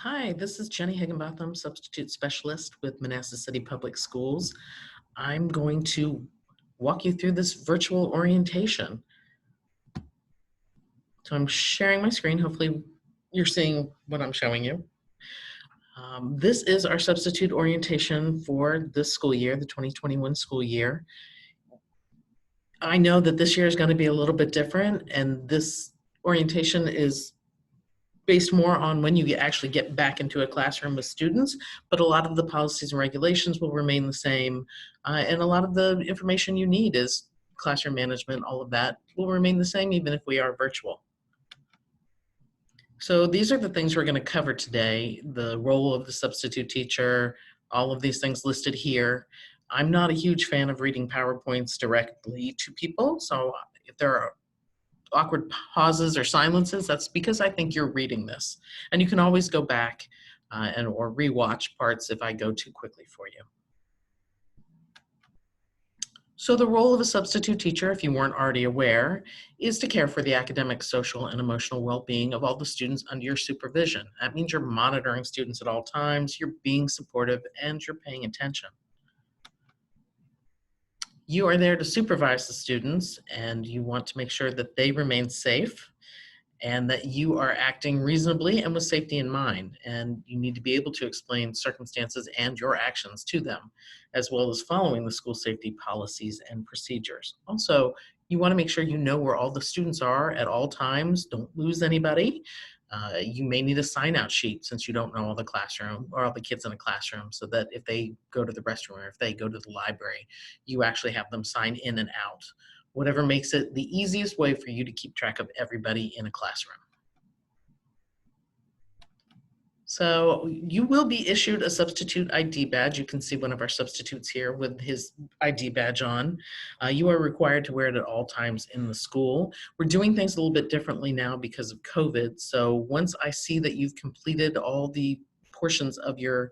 Hi, this is Jenny Higginbotham, substitute specialist with Manassas City Public Schools. I'm going to walk you through this virtual orientation. So I'm sharing my screen. Hopefully you're seeing what I'm showing you. This is our substitute orientation for this school year, the 2021 school year. I know that this year is going to be a little bit different, and this orientation is based more on when you actually get back into a classroom with students, but a lot of the policies and regulations will remain the same. And a lot of the information you need is classroom management, all of that will remain the same even if we are virtual. So these are the things we're going to cover today: the role of the substitute teacher, all of these things listed here. I'm not a huge fan of reading PowerPoints directly to people, so if there are awkward pauses or silences, that's because I think you're reading this. And you can always go back or rewatch parts if I go too quickly for you. So the role of a substitute teacher, if you weren't already aware, is to care for the academic, social, and emotional well-being of all the students under your supervision. That means you're monitoring students at all times, you're being supportive, and you're paying attention. You are there to supervise the students, and you want to make sure that they remain safe and that you are acting reasonably and with safety in mind. And you need to be able to explain circumstances and your actions to them, as well as following the school safety policies and procedures. Also, you want to make sure you know where all the students are at all times. Don't lose anybody. You may need a sign out sheet since you don't know all the classroom or all the kids in a classroom, so that if they go to the restroom or if they go to the library, you actually have them sign in and out. Whatever makes it the easiest way for you to keep track of everybody in a classroom. So you will be issued a substitute ID badge. You can see one of our substitutes here with his ID badge on. You are required to wear it at all times in the school. We're doing things a little bit differently now because of COVID. So once I see that you've completed all the portions of your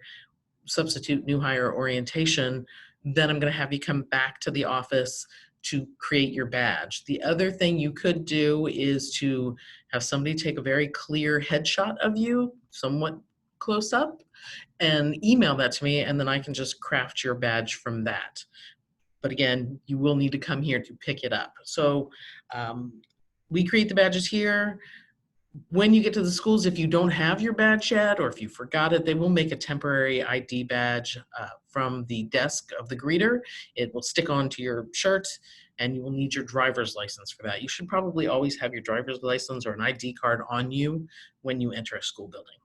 substitute new hire orientation, then I'm going to have you come back to the office to create your badge. The other thing you could do is to have somebody take a very clear headshot of you, somewhat close up, and email that to me, and then I can just craft your badge from that. But again, you will need to come here to pick it up. So we create the badges here. When you get to the schools, if you don't have your badge yet, or if you forgot it, they will make a temporary ID badge from the desk of the greeter. It will stick onto your shirt, and you will need your driver's license for that. You should probably always have your driver's license or an ID card on you when you enter a school building.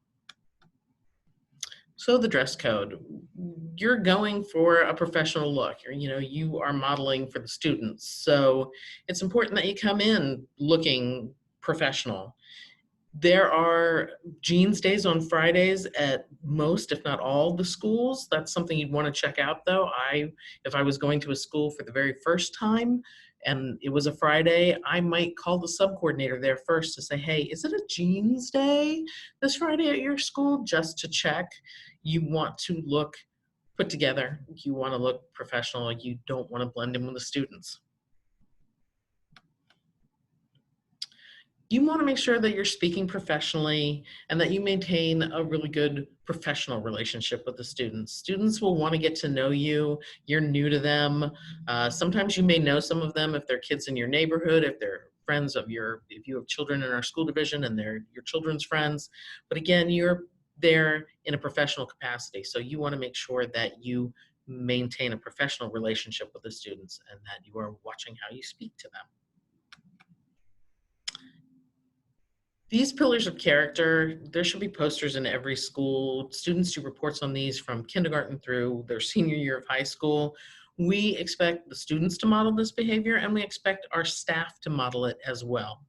So the dress code, you're going for a professional look. You are modeling for the students. So it's important that you come in looking professional. There are jeans days on Fridays at most, if not all, the schools. That's something you'd want to check out, though. If I was going to a school for the very first time and it was a Friday, I might call the sub coordinator there first to say, hey, is it a jeans day this Friday at your school? Just to check. You want to look put together. You want to look professional. You don't want to blend in with the students. You want to make sure that you're speaking professionally and that you maintain a really good professional relationship with the students. Students will want to get to know you. You're new to them. Sometimes you may know some of them if they're kids in your neighborhood, if they're friends of if you have children in our school division and they're your children's friends. But again, you're there in a professional capacity. So you want to make sure that you maintain a professional relationship with the students and that you are watching how you speak to them. These pillars of character, there should be posters in every school. Students do reports on these from kindergarten through their senior year of high school. We expect the students to model this behavior, and we expect our staff to model it as well.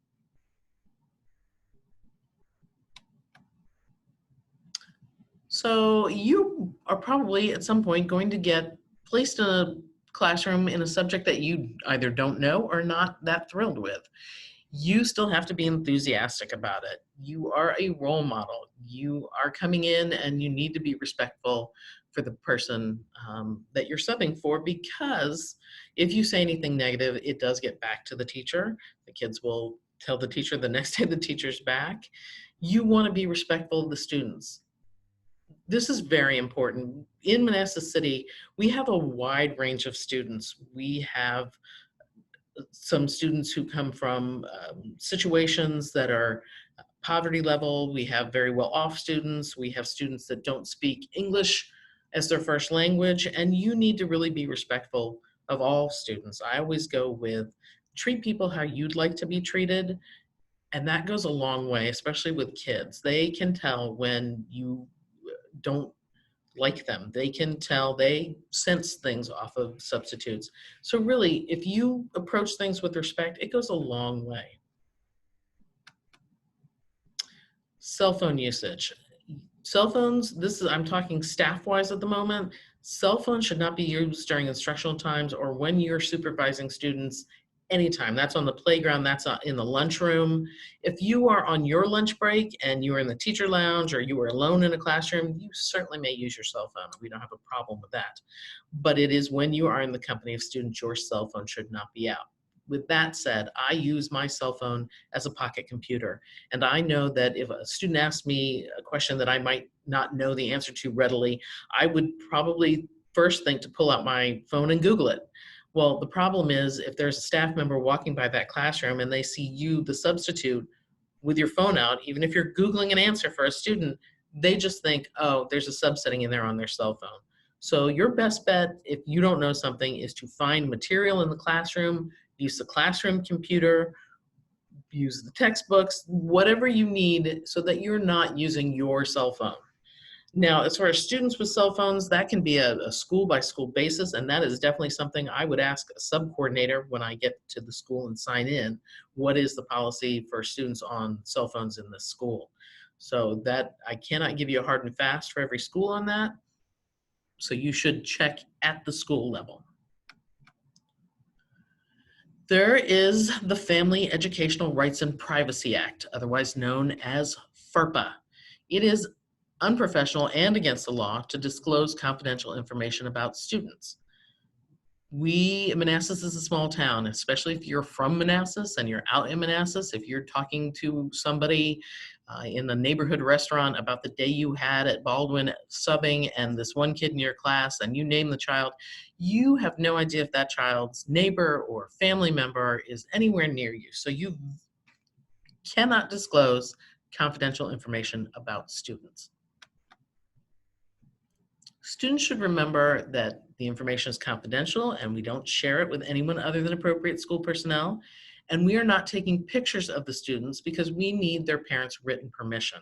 So you are probably at some point going to get placed in a classroom in a subject that you either don't know or not that thrilled with. You still have to be enthusiastic about it. You are a role model. You are coming in and you need to be respectful for the person that you're subbing for, because if you say anything negative, it does get back to the teacher. The kids will tell the teacher the next day the teacher's back. You want to be respectful of the students. This is very important. In Manassas City, we have a wide range of students. We have some students who come from situations that are poverty level. We have very well off students. We have students that don't speak English as their first language. And you need to really be respectful of all students. I always go with treat people how you'd like to be treated. And that goes a long way, especially with kids. They can tell when you don't like them. They can tell, they sense things off of substitutes. So really, if you approach things with respect, it goes a long way. Cell phone usage. Cell phones, this is, I'm talking staff-wise at the moment, cell phones should not be used during instructional times or when you're supervising students anytime. That's on the playground, that's in the lunchroom. If you are on your lunch break and you are in the teacher lounge or you are alone in a classroom, you certainly may use your cell phone. We don't have a problem with that. But it is when you are in the company of students, your cell phone should not be out. With that said, I use my cell phone as a pocket computer. And I know that if a student asks me a question that I might not know the answer to readily, I would probably first think to pull out my phone and Google it. Well, the problem is if there's a staff member walking by that classroom and they see you, the substitute, with your phone out, even if you're Googling an answer for a student, they just think, oh, there's a sub sitting in there on their cell phone. So your best bet, if you don't know something, is to find material in the classroom, use the classroom computer, use the textbooks, whatever you need so that you're not using your cell phone. Now, as far as students with cell phones, that can be a school by school basis, and that is definitely something I would ask a sub coordinator when I get to the school and sign in. What is the policy for students on cell phones in this school? So that I cannot give you a hard and fast for every school on that. So you should check at the school level. There is the Family Educational Rights and Privacy Act, otherwise known as FERPA. It is unprofessional and against the law to disclose confidential information about students. Manassas is a small town, especially if you're from Manassas and you're out in Manassas. If you're talking to somebody in the neighborhood restaurant about the day you had at Baldwin subbing and this one kid in your class and you name the child, you have no idea if that child's neighbor or family member is anywhere near you. So you cannot disclose confidential information about students. Students should remember that the information is confidential and we don't share it with anyone other than appropriate school personnel. And we are not taking pictures of the students because we need their parents' written permission.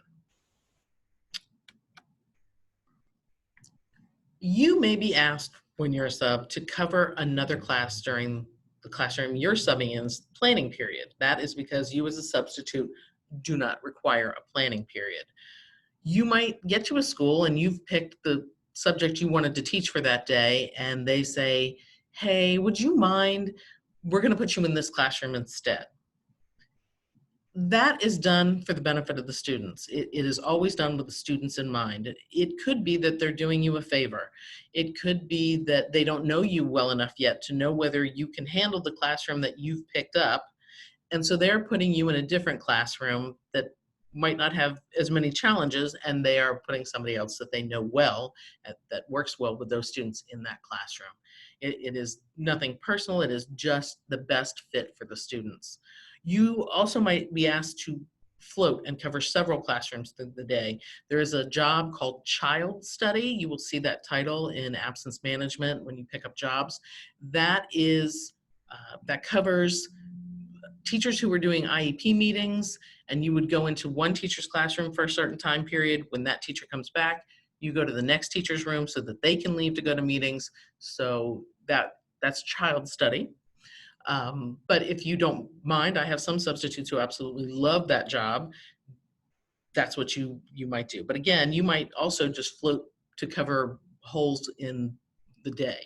You may be asked when you're a sub to cover another class during the classroom you're subbing in's planning period. That is because you as a substitute do not require a planning period. You might get to a school and you've picked the subject you wanted to teach for that day and they say, hey, would you mind, we're going to put you in this classroom instead. That is done for the benefit of the students. It is always done with the students in mind. It could be that they're doing you a favor. It could be that they don't know you well enough yet to know whether you can handle the classroom that you've picked up. And so they're putting you in a different classroom that might not have as many challenges, and they are putting somebody else that they know well, that works well with those students in that classroom. It is nothing personal, it is just the best fit for the students. You also might be asked to float and cover several classrooms through the day. There is a job called Child Study. You will see that title in absence management when you pick up jobs. That covers teachers who were doing IEP meetings, and you would go into one teacher's classroom for a certain time period. When that teacher comes back, you go to the next teacher's room so that they can leave to go to meetings. So that's child study. But if you don't mind, I have some substitutes who absolutely love that job. That's what you might do. But again, you might also just float to cover holes in the day.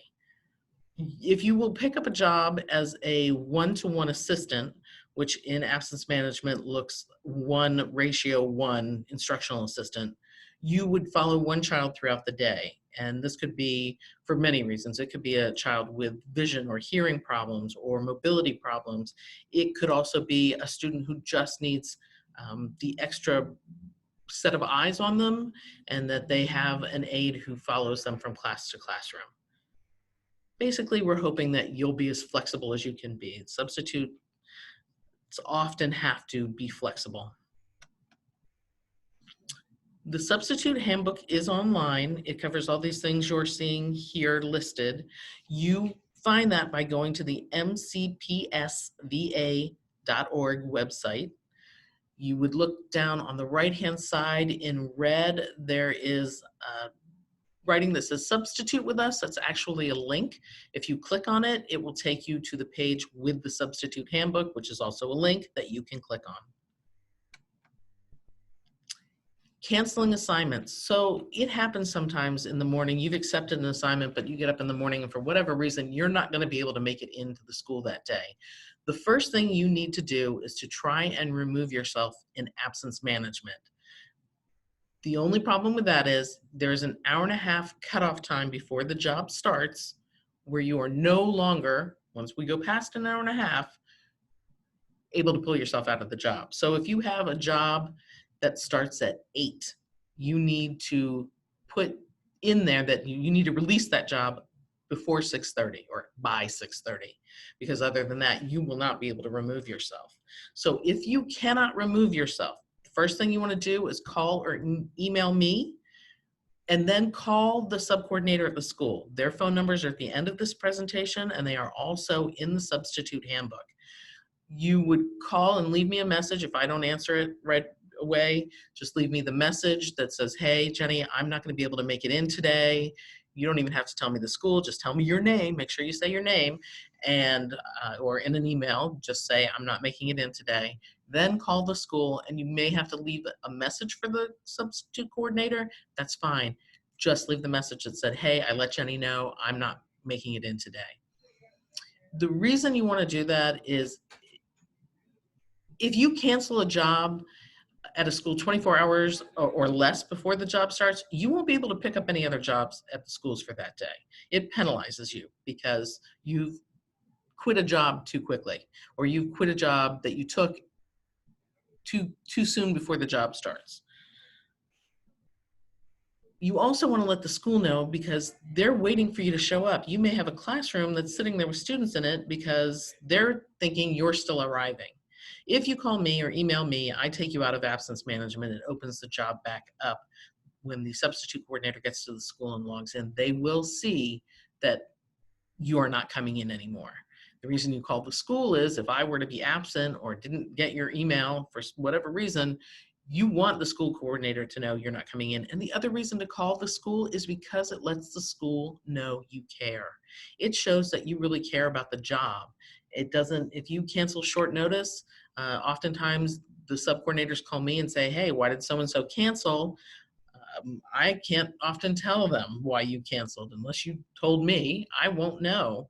If you will pick up a job as a one-to-one assistant, which in absence management looks 1:1 instructional assistant, you would follow one child throughout the day. And this could be for many reasons. It could be a child with vision or hearing problems or mobility problems. It could also be a student who just needs the extra set of eyes on them and that they have an aide who follows them from class to classroom. Basically, we're hoping that you'll be as flexible as you can be. Substitutes often have to be flexible. The substitute handbook is online. It covers all these things you're seeing here listed. You find that by going to the mcpsva.org website. You would look down on the right-hand side in red. There is writing that says substitute with us. That's actually a link. If you click on it, it will take you to the page with the substitute handbook, which is also a link that you can click on. Canceling assignments. So it happens sometimes in the morning. You've accepted an assignment, but you get up in the morning and for whatever reason, you're not going to be able to make it into the school that day. The first thing you need to do is to try and remove yourself in absence management. The only problem with that is there's an hour-and-a-half cutoff time before the job starts where you are no longer, once we go past an hour-and-a-half, able to pull yourself out of the job. So if you have a job that starts at 8, you need to put in there that you need to release that job before 6:30 or by 6:30, because other than that, you will not be able to remove yourself. So if you cannot remove yourself, the first thing you want to do is call or email me, and then call the sub-coordinator at the school. Their phone numbers are at the end of this presentation, and they are also in the substitute handbook. You would call and leave me a message. If I don't answer it right away, just leave me the message that says, hey, Jenny, I'm not going to be able to make it in today. You don't even have to tell me the school. Just tell me your name. Make sure you say your name, and or in an email, just say, I'm not making it in today. Then call the school, and you may have to leave a message for the substitute coordinator. That's fine. Just leave the message that said, hey, I let Jenny know I'm not making it in today. The reason you want to do that is if you cancel a job at a school 24 hours or less before the job starts, you won't be able to pick up any other jobs at the schools for that day. It penalizes you because you've quit a job too quickly, or you've quit a job that you took too soon before the job starts. You also want to let the school know because they're waiting for you to show up. You may have a classroom that's sitting there with students in it because they're thinking you're still arriving. If you call me or email me, I take you out of absence management. It opens the job back up. When the substitute coordinator gets to the school and logs in, they will see that you are not coming in anymore. The reason you call the school is if I were to be absent or didn't get your email for whatever reason, you want the school coordinator to know you're not coming in. And the other reason to call the school is because it lets the school know you care. It shows that you really care about the job. It doesn't, if you cancel short notice, oftentimes the sub-coordinators call me and say, hey, why did so-and-so cancel? I can't often tell them why you canceled. Unless you told me, I won't know.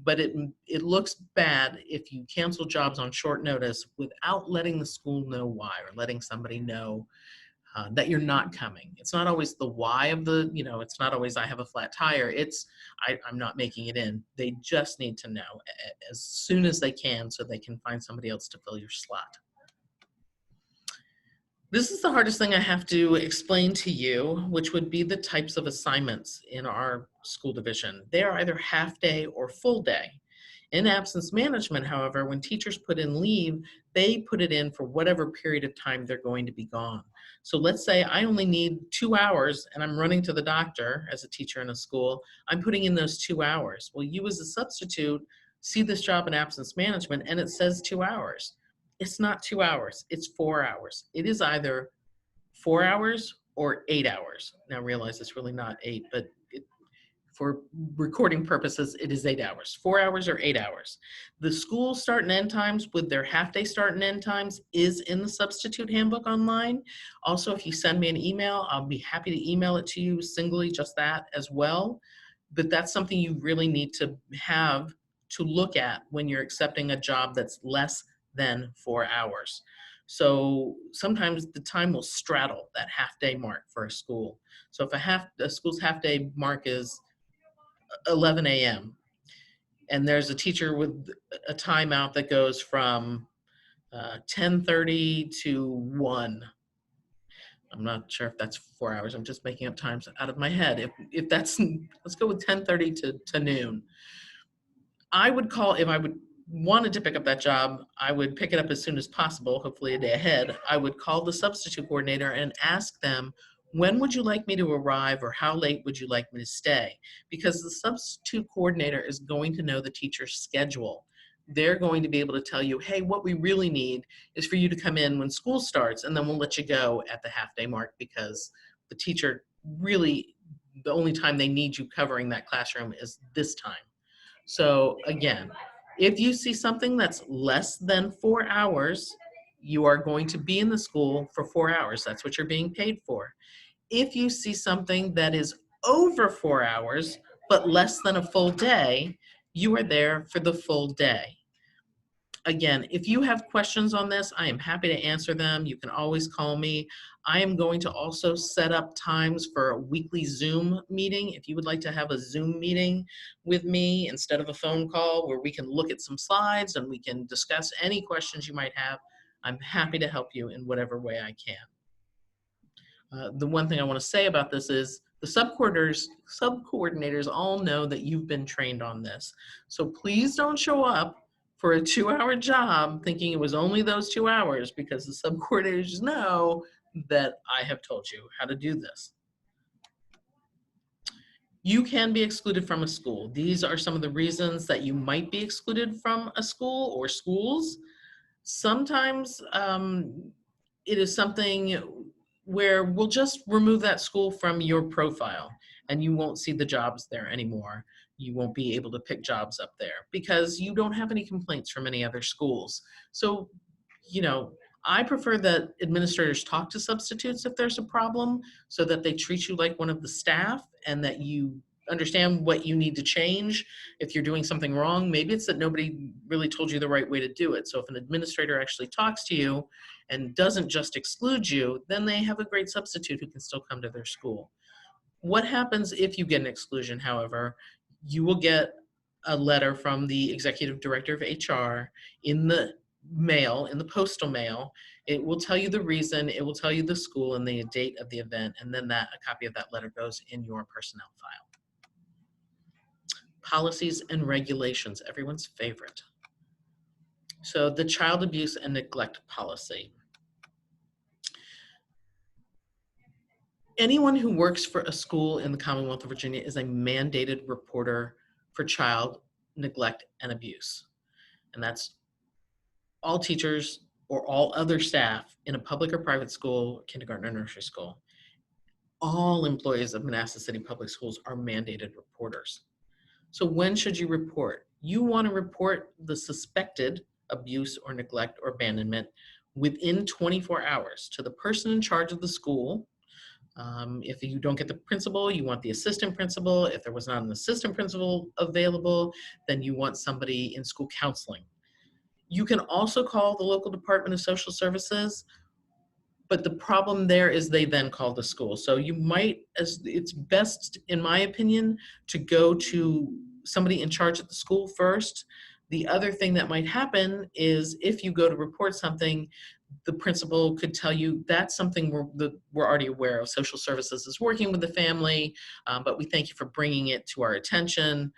But it looks bad if you cancel jobs on short notice without letting the school know why, or letting somebody know that you're not coming. It's not always the why of the, it's not always I have a flat tire. It's I'm not making it in. They just need to know as soon as they can so they can find somebody else to fill your slot. This is the hardest thing I have to explain to you, which would be the types of assignments in our school division. They are either half day or full day. In absence management, however, when teachers put in leave, they put it in for whatever period of time they're going to be gone. So let's say I only need 2 hours and I'm running to the doctor as a teacher in a school. I'm putting in those 2 hours. Well, you as a substitute see this job in absence management and it says 2 hours. It's not 2 hours, it's 4 hours. It is either 4 hours or 8 hours. Now realize it's really not 8, but for recording purposes, it is 8 hours. 4 hours or 8 hours. The school start and end times with their half-day start and end times is in the substitute handbook online. Also, if you send me an email, I'll be happy to email it to you singly, just that as well. But that's something you really need to have to look at when you're accepting a job that's less than 4 hours. So sometimes the time will straddle that half-day mark for a school. So if a school's half-day mark is 11 a.m. and there's a teacher with a timeout that goes from 10:30 to 1. I'm not sure if that's 4 hours. I'm just making up times out of my head. If that's, let's go with 10:30 to noon. I would call, if I would wanted to pick up that job, I would pick it up as soon as possible, hopefully a day ahead. I would call the substitute coordinator and ask them, when would you like me to arrive, or how late would you like me to stay? Because the substitute coordinator is going to know the teacher's schedule. They're going to be able to tell you, hey, what we really need is for you to come in when school starts, and then we'll let you go at the half day mark, because the teacher really, the only time they need you covering that classroom is this time. So again, if you see something that's less than 4 hours, you are going to be in the school for 4 hours. That's what you're being paid for. If you see something that is over 4 hours, but less than a full day, you are there for the full day. Again, if you have questions on this, I am happy to answer them. You can always call me. I am going to also set up times for a weekly Zoom meeting. If you would like to have a Zoom meeting with me instead of a phone call where we can look at some slides and we can discuss any questions you might have, I'm happy to help you in whatever way I can. The one thing I want to say about this is the sub-coordinators all know that you've been trained on this. So please don't show up for a 2-hour job thinking it was only those 2 hours, because the sub-coordinators know that I have told you how to do this. You can be excluded from a school. These are some of the reasons that you might be excluded from a school or schools. Sometimes it is something where we'll just remove that school from your profile and you won't see the jobs there anymore. You won't be able to pick jobs up there because you don't have any complaints from any other schools. So, I prefer that administrators talk to substitutes if there's a problem, so that they treat you like one of the staff and that you understand what you need to change. If you're doing something wrong, maybe it's that nobody really told you the right way to do it. So if an administrator actually talks to you and doesn't just exclude you, then they have a great substitute who can still come to their school. What happens if you get an exclusion, however? You will get a letter from the executive director of HR in the mail, in the postal mail. It will tell you the reason, it will tell you the school and the date of the event, and then a copy of that letter goes in your personnel file. Policies and regulations, everyone's favorite. So the child abuse and neglect policy. Anyone who works for a school in the Commonwealth of Virginia is a mandated reporter for child neglect and abuse. And that's all teachers or all other staff in a public or private school, kindergarten or nursery school. All employees of Manassas City Public Schools are mandated reporters. So when should you report? You want to report the suspected abuse or neglect or abandonment within 24 hours to the person in charge of the school. If you don't get the principal, you want the assistant principal. If there was not an assistant principal available, then you want somebody in school counseling. You can also call the local Department of Social Services, but the problem there is they then call the school. So you might, it's best, in my opinion, to go to somebody in charge at the school first. The other thing that might happen is if you go to report something, the principal could tell you that's something we're already aware of. Social Services is working with the family, but we thank you for bringing it to our attention.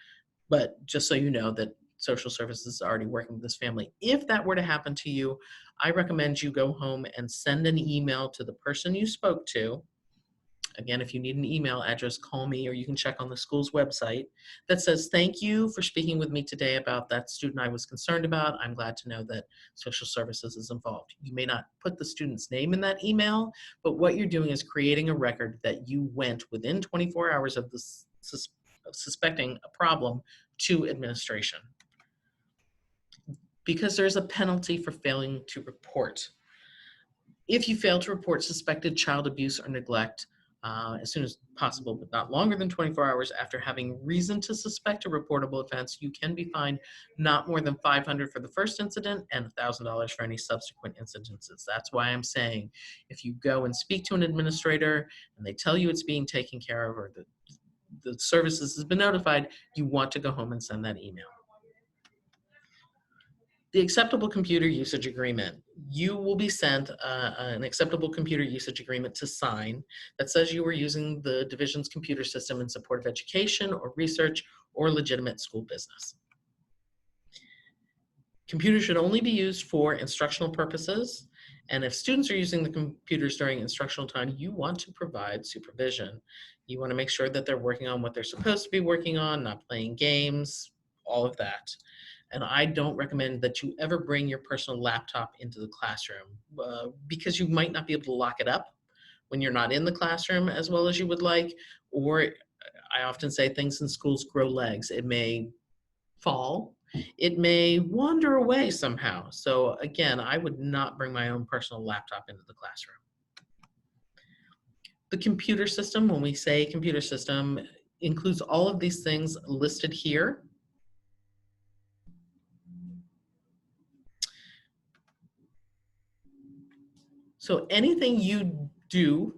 But just so you know that Social Services is already working with this family. If that were to happen to you, I recommend you go home and send an email to the person you spoke to. Again, if you need an email address, call me, or you can check on the school's website that says, thank you for speaking with me today about that student I was concerned about. I'm glad to know that Social Services is involved. You may not put the student's name in that email, but what you're doing is creating a record that you went within 24 hours of this suspecting a problem to administration. Because there's a penalty for failing to report. If you fail to report suspected child abuse or neglect as soon as possible, but not longer than 24 hours after having reason to suspect a reportable offense, you can be fined not more than $500 for the first incident and $1,000 for any subsequent incidences. That's why I'm saying if you go and speak to an administrator and they tell you it's being taken care of, or the services has been notified, you want to go home and send that email. The acceptable computer usage agreement. You will be sent an acceptable computer usage agreement to sign that says you are using the division's computer system in support of education or research or legitimate school business. Computers should only be used for instructional purposes. And if students are using the computers during instructional time, you want to provide supervision. You want to make sure that they're working on what they're supposed to be working on, not playing games, all of that. And I don't recommend that you ever bring your personal laptop into the classroom because you might not be able to lock it up when you're not in the classroom as well as you would like. Or I often say things in schools grow legs. It may fall. It may wander away somehow. So again, I would not bring my own personal laptop into the classroom. The computer system, when we say computer system, includes all of these things listed here. So anything you do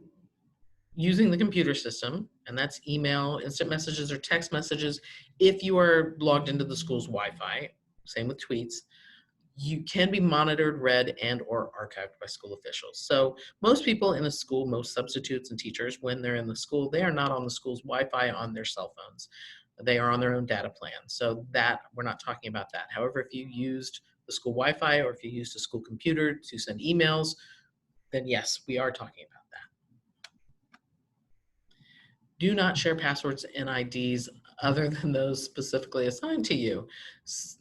using the computer system, and that's email, instant messages, or text messages, if you are logged into the school's Wi-Fi, same with tweets, you can be monitored, read, and or archived by school officials. So most people in a school, most substitutes and teachers, when they're in the school, they are not on the school's Wi-Fi on their cell phones. They are on their own data plan. So that, we're not talking about that. However, if you used the school Wi-Fi or if you used a school computer to send emails, then yes, we are talking about that. Do not share passwords and IDs other than those specifically assigned to you.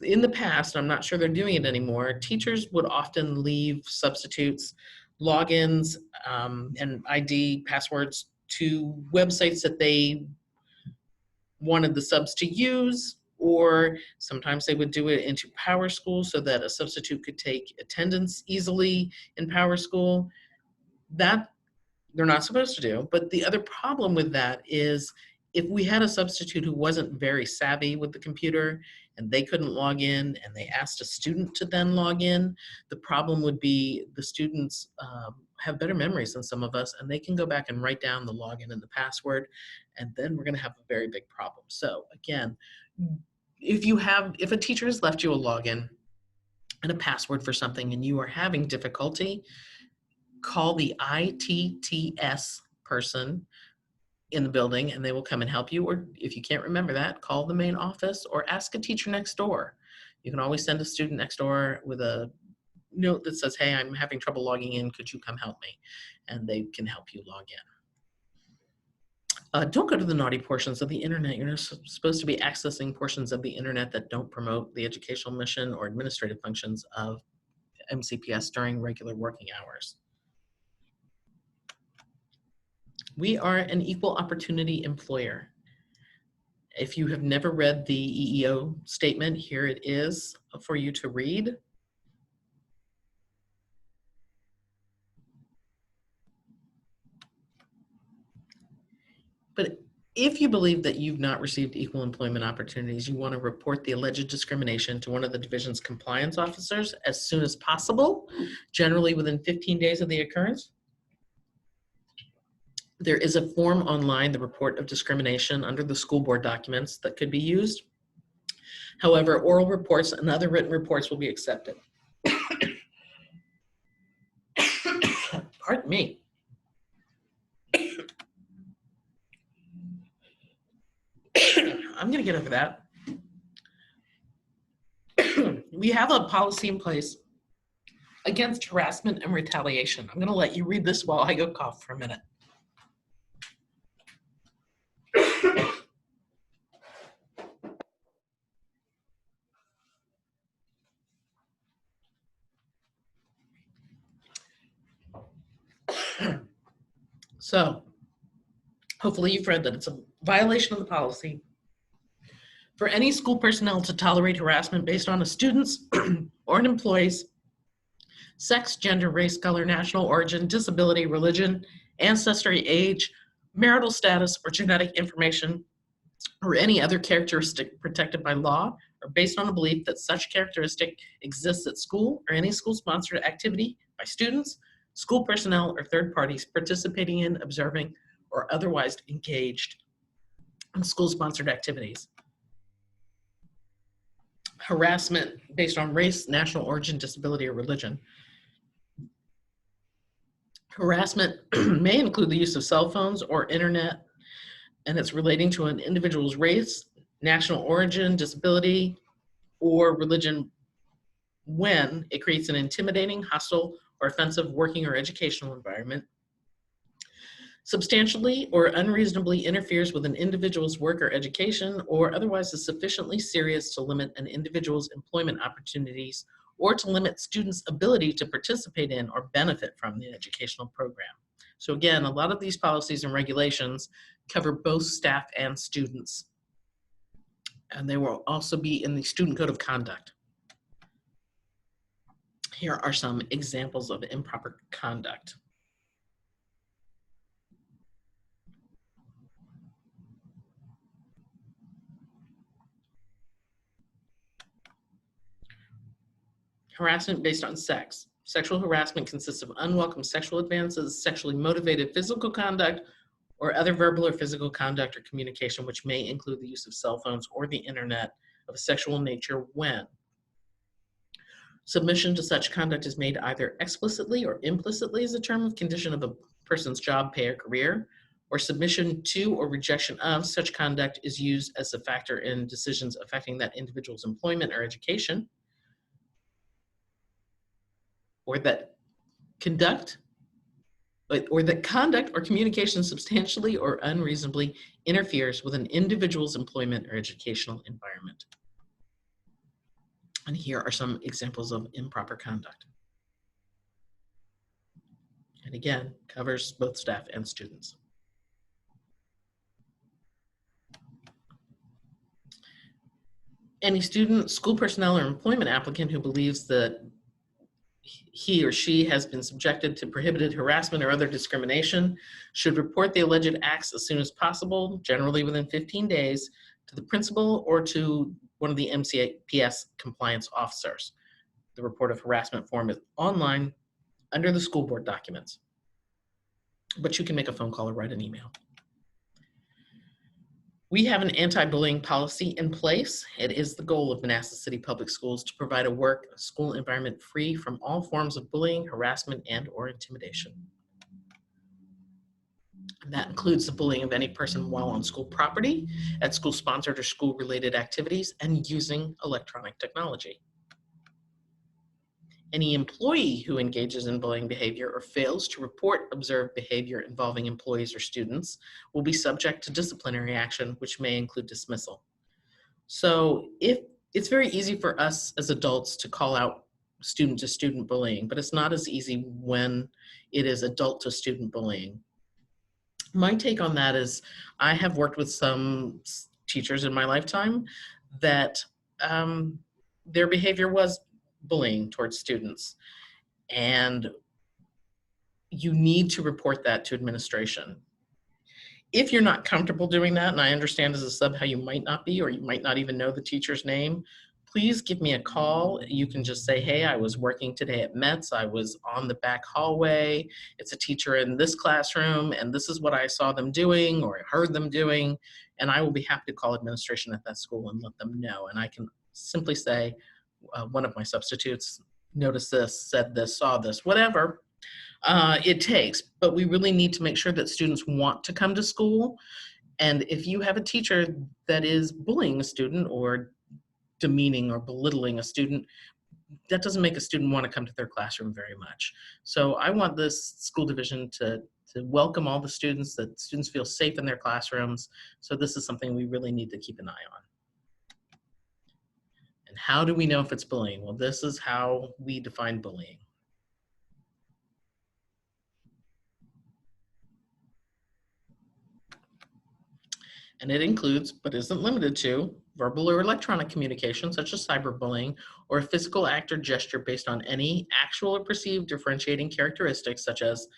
In the past, I'm not sure they're doing it anymore, teachers would often leave substitutes logins and ID passwords to websites that they wanted the subs to use, or sometimes they would do it into PowerSchool so that a substitute could take attendance easily in PowerSchool. That they're not supposed to do. But the other problem with that is if we had a substitute who wasn't very savvy with the computer and they couldn't log in and they asked a student to then log in, the problem would be the students have better memories than some of us, and they can go back and write down the login and the password, and then we're going to have a very big problem. So again, if a teacher has left you a login and a password for something and you are having difficulty, call the ITTS person in the building and they will come and help you. Or if you can't remember that, call the main office or ask a teacher next door. You can always send a student next door with a note that says, hey, I'm having trouble logging in. Could you come help me? And they can help you log in. Don't go to the naughty portions of the internet. You're not supposed to be accessing portions of the internet that don't promote the educational mission or administrative functions of MCPS during regular working hours. We are an equal opportunity employer. If you have never read the EEO statement, here it is for you to read. But if you believe that you've not received equal employment opportunities, you want to report the alleged discrimination to one of the division's compliance officers as soon as possible, generally within 15 days of the occurrence. There is a form online, the report of discrimination, under the school board documents that could be used. However, oral reports and other written reports will be accepted. Pardon me. I'm going to get over that. We have a policy in place against harassment and retaliation. I'm going to let you read this while I go cough for a minute. So, hopefully you've read that it's a violation of the policy for any school personnel to tolerate harassment based on a student's or an employee's sex, gender, race, color, national origin, disability, religion, ancestry, age, marital status, or genetic information, or any other characteristic protected by law, or based on a belief that such characteristic exists at school or any school-sponsored activity by students, school personnel, or third parties participating in, observing, or otherwise engaged in school-sponsored activities. Harassment based on race, national origin, disability, or religion. Harassment may include the use of cell phones or internet, and it's relating to an individual's race, national origin, disability, or religion when it creates an intimidating, hostile, or offensive working or educational environment, substantially or unreasonably interferes with an individual's work or education, or otherwise is sufficiently serious to limit an individual's employment opportunities or to limit students' ability to participate in or benefit from the educational program. So again, a lot of these policies and regulations cover both staff and students. And they will also be in the Student Code of Conduct. Here are some examples of improper conduct. Harassment based on sex. Sexual harassment consists of unwelcome sexual advances, sexually motivated physical conduct, or other verbal or physical conduct or communication which may include the use of cell phones or the internet of a sexual nature when submission to such conduct is made either explicitly or implicitly as a term of condition of a person's job, pay, or career, or submission to or rejection of such conduct is used as a factor in decisions affecting that individual's employment or education, or that conduct or communication substantially or unreasonably interferes with an individual's employment or educational environment. And here are some examples of improper conduct. And again, covers both staff and students. Any student, school personnel, or employment applicant who believes that he or she has been subjected to prohibited harassment or other discrimination should report the alleged acts as soon as possible, generally within 15 days, to the principal or to one of the MCPS compliance officers. The report of harassment form is online under the school board documents, but you can make a phone call or write an email. We have an anti-bullying policy in place. It is the goal of Manassas City Public Schools to provide a school environment free from all forms of bullying, harassment, and or intimidation. And that includes the bullying of any person while on school property, at school-sponsored or school-related activities, and using electronic technology. Any employee who engages in bullying behavior or fails to report observed behavior involving employees or students will be subject to disciplinary action, which may include dismissal. So it's very easy for us as adults to call out student-to-student bullying, but it's not as easy when it is adult-to-student bullying. My take on that is I have worked with some teachers in my lifetime that their behavior was bullying towards students, and you need to report that to administration. If you're not comfortable doing that, and I understand as a sub how you might not be, or you might not even know the teacher's name, please give me a call. You can just say, hey, I was working today at Metz. I was on the back hallway. It's a teacher in this classroom, and this is what I saw them doing or heard them doing. And I will be happy to call administration at that school and let them know. And I can simply say, one of my substitutes noticed this, said this, saw this, whatever it takes. But we really need to make sure that students want to come to school. And if you have a teacher that is bullying a student or demeaning or belittling a student, that doesn't make a student want to come to their classroom very much. So I want this school division to welcome all the students, that students feel safe in their classrooms. So this is something we really need to keep an eye on. And how do we know if it's bullying? Well, this is how we define bullying. And it includes, but isn't limited to, verbal or electronic communication, such as cyberbullying, or a physical act or gesture based on any actual or perceived differentiating characteristics such as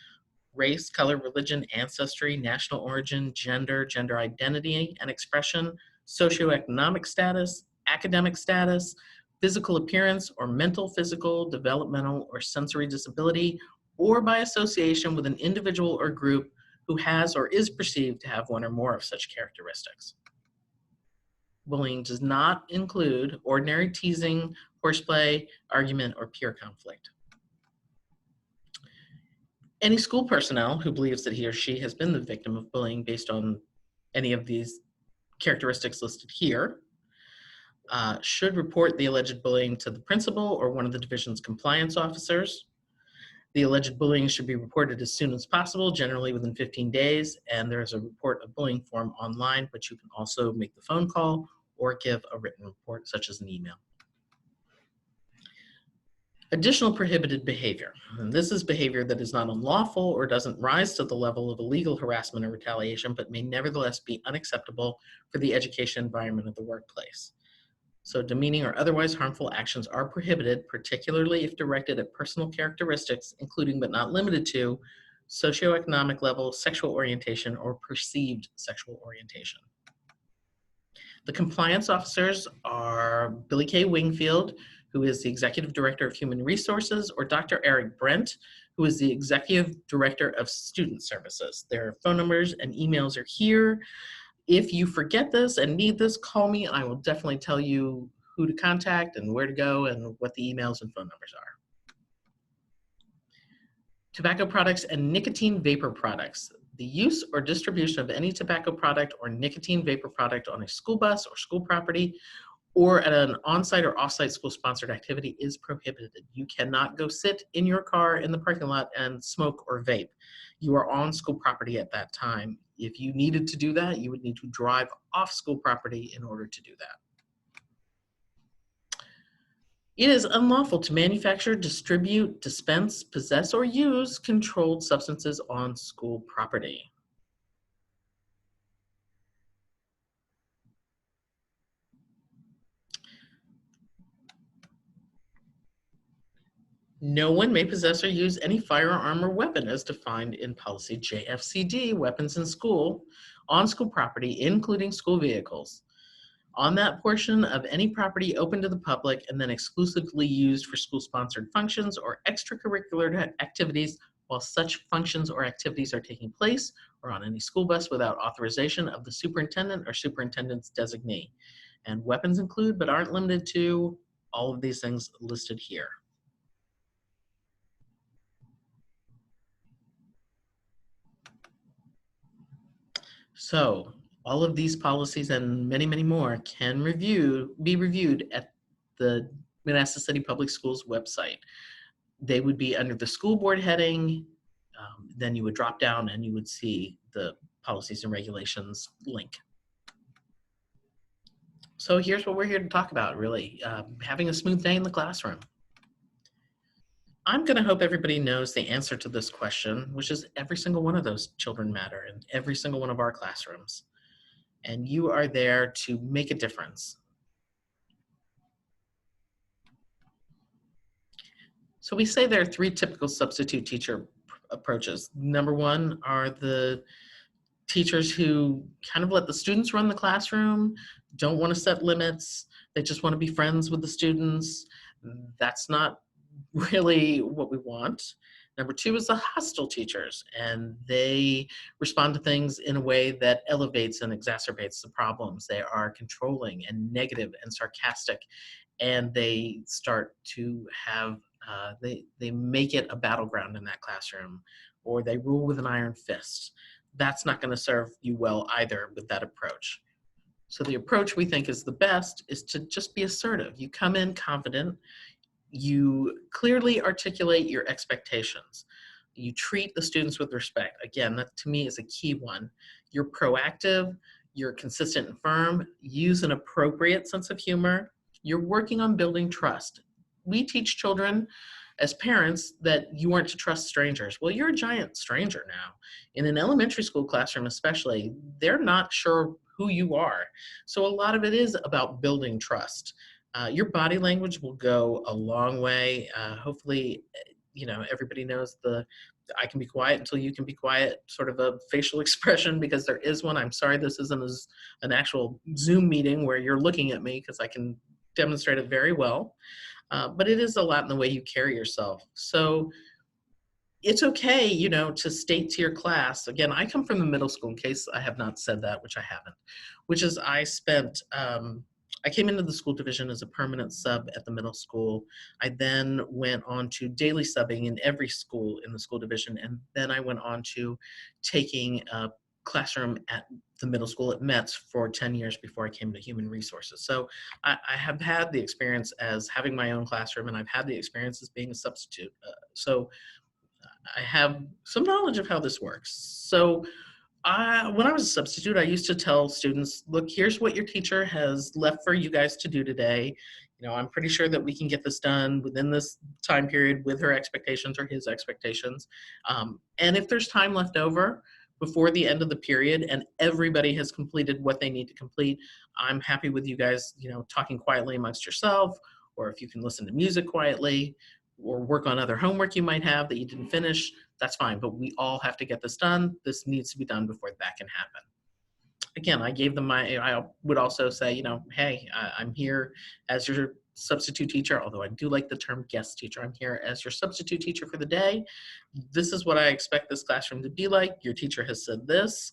race, color, religion, ancestry, national origin, gender, gender identity and expression, socioeconomic status, academic status, physical appearance, or mental, physical, developmental, or sensory disability, or by association with an individual or group who has or is perceived to have one or more of such characteristics. bullying does not include ordinary teasing, horseplay, argument, or peer conflict. Any school personnel who believes that he or she has been the victim of bullying based on any of these characteristics listed here should report the alleged bullying to the principal or one of the division's compliance officers. The alleged bullying should be reported as soon as possible, generally within 15 days, and there is a report of bullying form online, but you can also make the phone call or give a written report, such as an email. Additional prohibited behavior. And this is behavior that is not unlawful or doesn't rise to the level of illegal harassment or retaliation, but may nevertheless be unacceptable for the education environment of the workplace. So demeaning or otherwise harmful actions are prohibited, particularly if directed at personal characteristics, including but not limited to socioeconomic level, sexual orientation, or perceived sexual orientation. The compliance officers are Billy K. Wingfield, who is the Executive Director of Human Resources, or Dr. Eric Brent, who is the Executive Director of Student Services. Their phone numbers and emails are here. If you forget this and need this, call me and I will definitely tell you who to contact and where to go and what the emails and phone numbers are. Tobacco products and nicotine vapor products. The use or distribution of any tobacco product or nicotine vapor product on a school bus or school property or at an on-site or off-site school-sponsored activity is prohibited. You cannot go sit in your car in the parking lot and smoke or vape. You are on school property at that time. If you needed to do that, you would need to drive off school property in order to do that. It is unlawful to manufacture, distribute, dispense, possess, or use controlled substances on school property. No one may possess or use any firearm or weapon as defined in policy JFCD, weapons in school, on school property, including school vehicles, on that portion of any property open to the public and then exclusively used for school-sponsored functions or extracurricular activities while such functions or activities are taking place, or on any school bus without authorization of the superintendent or superintendent's designee. And weapons include, but aren't limited to, all of these things listed here. So all of these policies and many, many more can be reviewed at the Manassas City Public Schools website. They would be under the school board heading. Then you would drop down and you would see the policies and regulations link. So here's what we're here to talk about, really, having a smooth day in the classroom. I'm going to hope everybody knows the answer to this question, which is every single one of those children matter in every single one of our classrooms. And you are there to make a difference. So we say there are three typical substitute teacher approaches. Number one are the teachers who kind of let the students run the classroom, don't want to set limits, they just want to be friends with the students. That's not really what we want. Number two is the hostile teachers, and they respond to things in a way that elevates and exacerbates the problems. They are controlling and negative and sarcastic, and they start to have, they make it a battleground in that classroom, or they rule with an iron fist. That's not going to serve you well either with that approach. So the approach we think is the best is to just be assertive. You come in confident, you clearly articulate your expectations. You treat the students with respect. Again, that to me is a key one. You're proactive, you're consistent and firm, use an appropriate sense of humor. You're working on building trust. We teach children as parents that you aren't to trust strangers. Well, you're a giant stranger now. In an elementary school classroom especially, they're not sure who you are. So a lot of it is about building trust. Your body language will go a long way. Hopefully, you know, everybody knows the I can be quiet until you can be quiet sort of a facial expression, because there is one. I'm sorry this isn't an actual Zoom meeting where you're looking at me, because I can demonstrate it very well. But it is a lot in the way you carry yourself. So it's okay, you know, to state to your class, again, I come from the middle school, in case I have not said that, which I haven't, which is I came into the school division as a permanent sub at the middle school. I then went on to daily subbing in every school in the school division. And then I went on to taking a classroom at the middle school at Metz for 10 years before I came to human resources. So I have had the experience as having my own classroom, and I've had the experience as being a substitute. So I have some knowledge of how this works. So when I was a substitute, I used to tell students, look, here's what your teacher has left for you guys to do today. You know, I'm pretty sure that we can get this done within this time period with her expectations or his expectations. And if there's time left over before the end of the period and everybody has completed what they need to complete, I'm happy with you guys, you know, talking quietly amongst yourself, or if you can listen to music quietly, or work on other homework you might have that you didn't finish, that's fine. But we all have to get this done. This needs to be done before that can happen. Again, I gave them I would also say, you know, hey, I'm here as your substitute teacher, although I do like the term guest teacher. I'm here as your substitute teacher for the day. This is what I expect this classroom to be like. Your teacher has said this.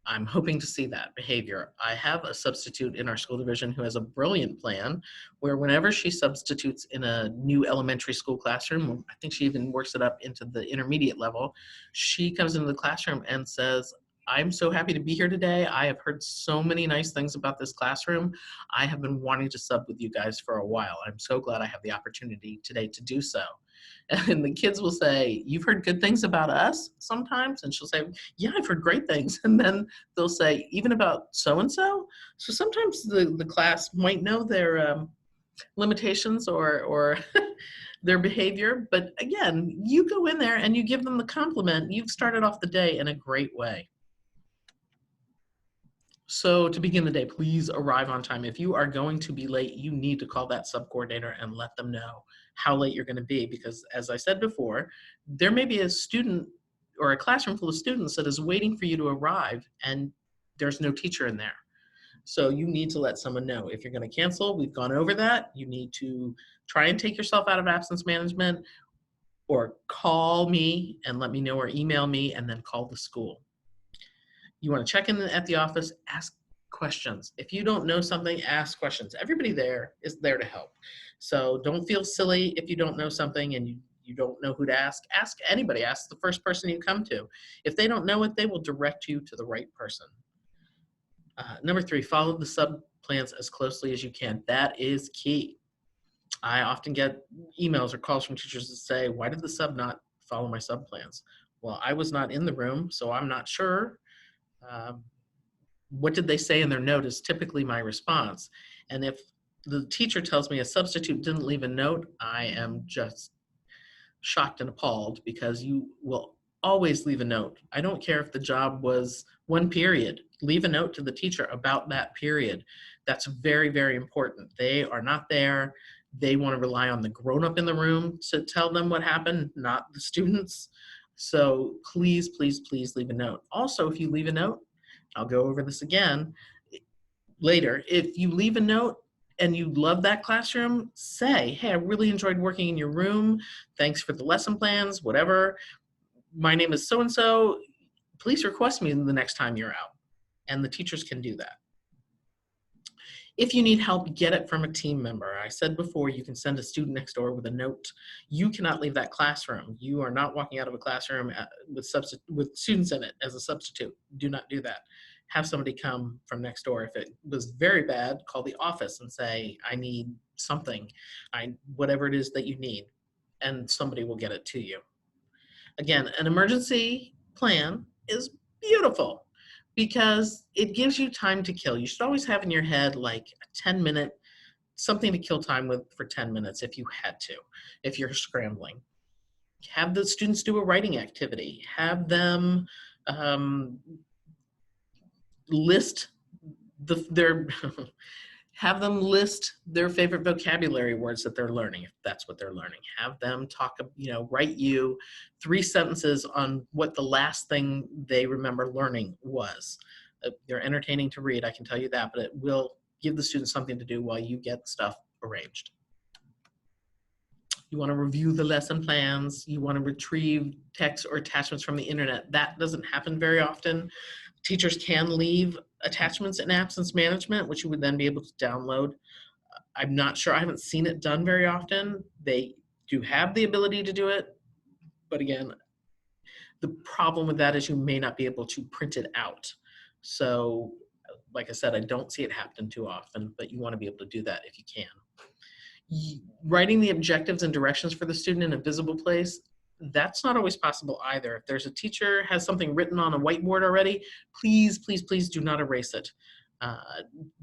I'm hoping to see that behavior. I have a substitute in our school division who has a brilliant plan where whenever she substitutes in a new elementary school classroom, I think she even works it up into the intermediate level, she comes into the classroom and says, I'm so happy to be here today. I have heard so many nice things about this classroom. I have been wanting to sub with you guys for a while. I'm so glad I have the opportunity today to do so. And the kids will say, you've heard good things about us sometimes? And she'll say, yeah, I've heard great things. And then they'll say, even about so-and-so? So sometimes the class might know their limitations or their behavior. But again, you go in there and you give them the compliment. You've started off the day in a great way. So to begin the day, please arrive on time. If you are going to be late, you need to call that sub-coordinator and let them know how late you're going to be. Because as I said before, there may be a student or a classroom full of students that is waiting for you to arrive and there's no teacher in there. So you need to let someone know. If you're going to cancel, we've gone over that. You need to try and take yourself out of absence management, or call me and let me know, or email me and then call the school. You want to check in at the office, ask questions. If you don't know something, ask questions. Everybody there is there to help. So don't feel silly if you don't know something and you don't know who to ask. Ask anybody. Ask the first person you come to. If they don't know it, they will direct you to the right person. Number 3, follow the sub plans as closely as you can. That is key. I often get emails or calls from teachers that say, why did the sub not follow my sub plans? Well, I was not in the room, so I'm not sure. What did they say in their note is typically my response. And if the teacher tells me a substitute didn't leave a note, I am just shocked and appalled, because you will always leave a note. I don't care if the job was 1 period. Leave a note to the teacher about that period. That's very, very important. They are not there. They want to rely on the grown-up in the room to tell them what happened, not the students. So please, please, please leave a note. Also, if you leave a note, I'll go over this again later. If you leave a note and you love that classroom, say, hey, I really enjoyed working in your room. Thanks for the lesson plans, whatever. My name is so-and-so. Please request me the next time you're out. And the teachers can do that. If you need help, get it from a team member. I said before, you can send a student next door with a note. You cannot leave that classroom. You are not walking out of a classroom with students in it as a substitute. Do not do that. Have somebody come from next door. If it was very bad, call the office and say, I need something, whatever it is that you need, and somebody will get it to you. Again, an emergency plan is beautiful because it gives you time to kill. You should always have in your head like a 10-minute, something to kill time with for 10 minutes if you had to, if you're scrambling. Have the students do a writing activity. Have them list their have them list their favorite vocabulary words that they're learning, if that's what they're learning. Have them write you 3 sentences on what the last thing they remember learning was. They're entertaining to read, I can tell you that, but it will give the students something to do while you get stuff arranged. You want to review the lesson plans. You want to retrieve text or attachments from the internet. That doesn't happen very often. Teachers can leave attachments in absence management, which you would then be able to download. I'm not sure. I haven't seen it done very often. They do have the ability to do it, but again, the problem with that is you may not be able to print it out. So, like I said, I don't see it happen too often, but you want to be able to do that if you can. Writing the objectives and directions for the student in a visible place, that's not always possible either. If there's a teacher has something written on a whiteboard already, please, please, please do not erase it.